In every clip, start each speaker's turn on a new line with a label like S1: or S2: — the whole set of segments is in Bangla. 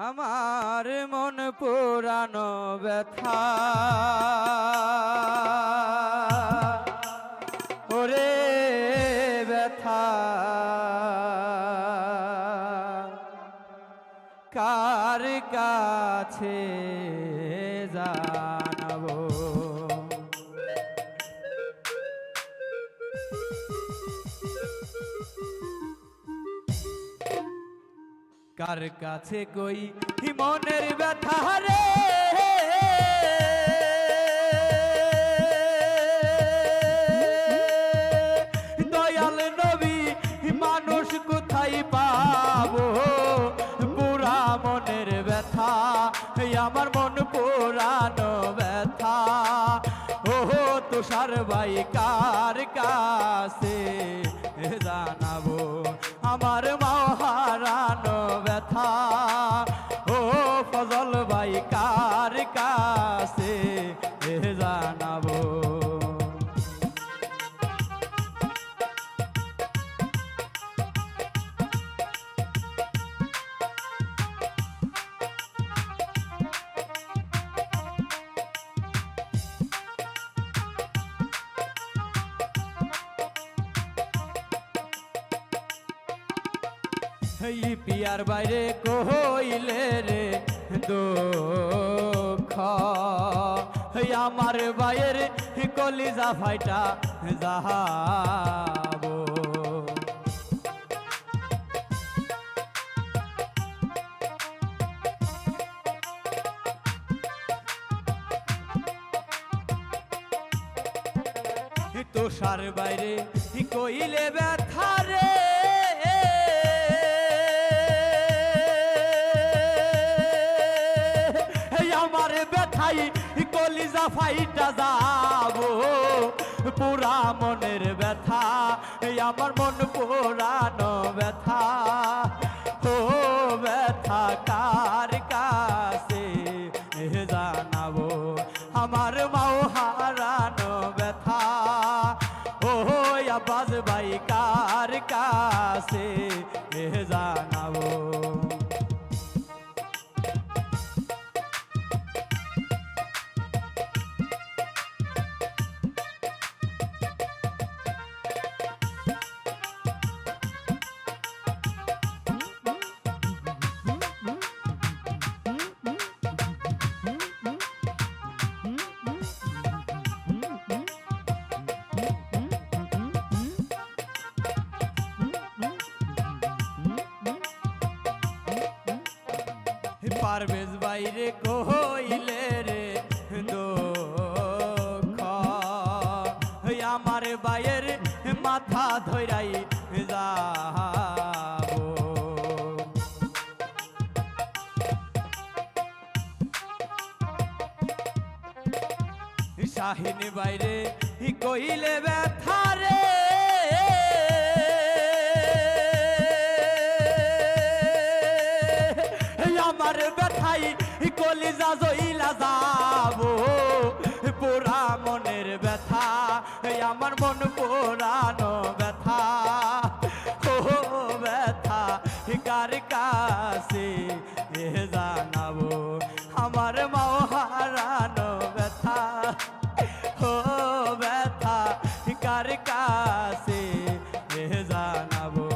S1: আমার মন পুরানো ব্যথা ওরে ব্যথা কার কাছে জানাবো কার কাছে কই মনের ব্যথা রে দয়াল নবী মানুষ কোথায় পাবো পুরা মনের ব্যথা আমার মন পুরানো ব্যথা ও তুষার ভাই কার কাছে জানাবো আমার মহারানো ব্যথা ও ফজল ভাই কার কাছে জানাবো পিয়ার বাইরে কইলে রে দুঃখ আমার বাইয়ের কলিজা ফাইটা যাবো তুষার বাইরে কইলে ব্যথা রে আমার ব্যথাই কলিজা ফাইটা যাবো পুরা মনের ব্যথা আমার মন পুরানো ব্যথা ও ব্যথা কার কাছে জানাবো আমার মাও হারানো ব্যথা ও আব্বাস ভাই কার কাছে জানাবো পারবেজ বাইরে কইলে রে দুঃখ আমার বাইয়ের মাথা ধরাই যাবো শাহিন বাইরে কইলে ব্যথা রে আমার ব্যথাই কলিজা জইলা যাবো পুরা মনের ব্যথা আমার মন পুরানো ব্যথা ও ব্যথা কার কাছে জানাবো আমার মাও হারানো ব্যথা ও ব্যথা কার কাছে জানাবো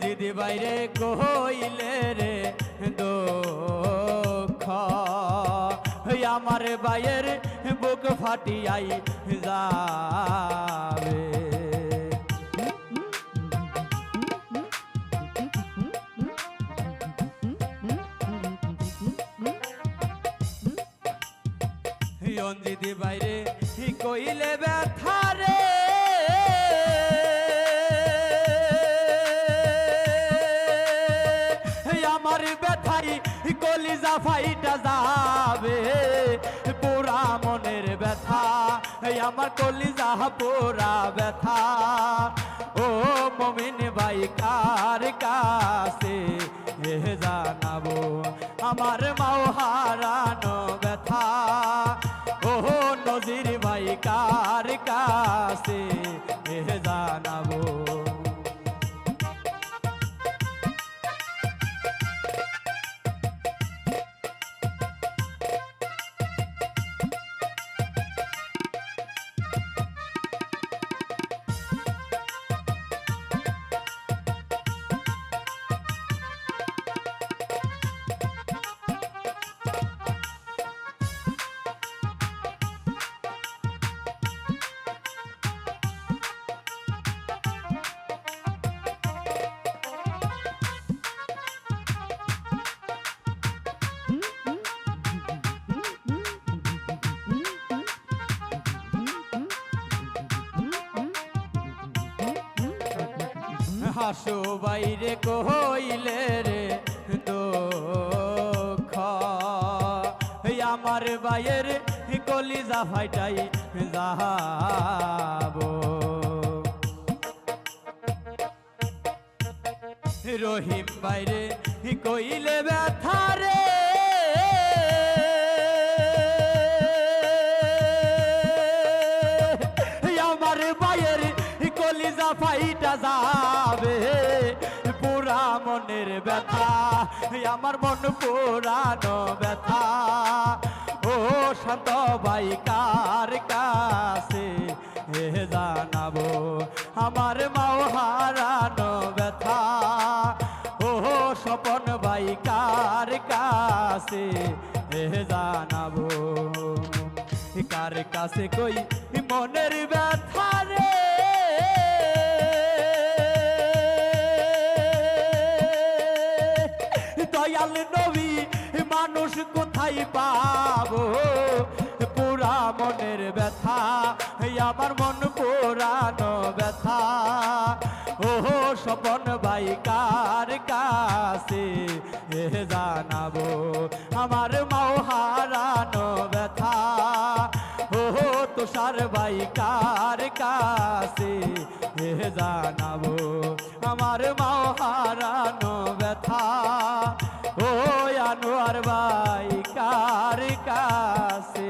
S1: দিদি বাইরে কইলে রে দুঃখ আমার ভাইয়ের বুক ফাটিয়াই যাবে। অঞ্জিতি বাইরে কইলে ব্যথারে আমার ব্যথাই কলিজা ফাইটা যাবে। পুরা মনের ব্যথা আমার কলিজা পুরা ব্যথা। ও মমিন ভাই কার কাছে জানাবো আমার মাও হারানো ব্যথা। ও নজির ভাই কার কাছে জানাবো। হাসো বাইরে কইলে রে দুঃখ আমার ভাইয়ের কলিজা ফাইটাই যাবো। রহিম বাইরে কইলে ব্যথারে আমার ভাইয়ের কলিজা ফাইটা যাবে। পুরা মনের ব্যথা আমার মন পুরানো ব্যথা। ও শান্ত ভাই কার কাছে জানাবো আমার মাও হারানো ব্যথা। ও স্বপন ভাই কার কাছে জানাবো। কার কাছে কই মনের ব্যথা রে দয়াল নবী মানুষ কোথায় পাবো। পুরা মনের ব্যথা আমার মন পুরানো ব্যথা। ও স্বপন ভাই কার কাছে জানাবো আমার মাও হারানো ব্যথা। ও তুষার ভাই কার কাছে জানাবো আমার মাও হারানো ব্যথা। ও আনোয়ার ভাই কার কাছে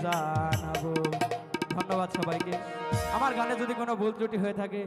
S1: জানাবো। ধন্যবাদ সবাইকে। আমার গানে যদি কোনো ভুল ত্রুটি হয়ে থাকে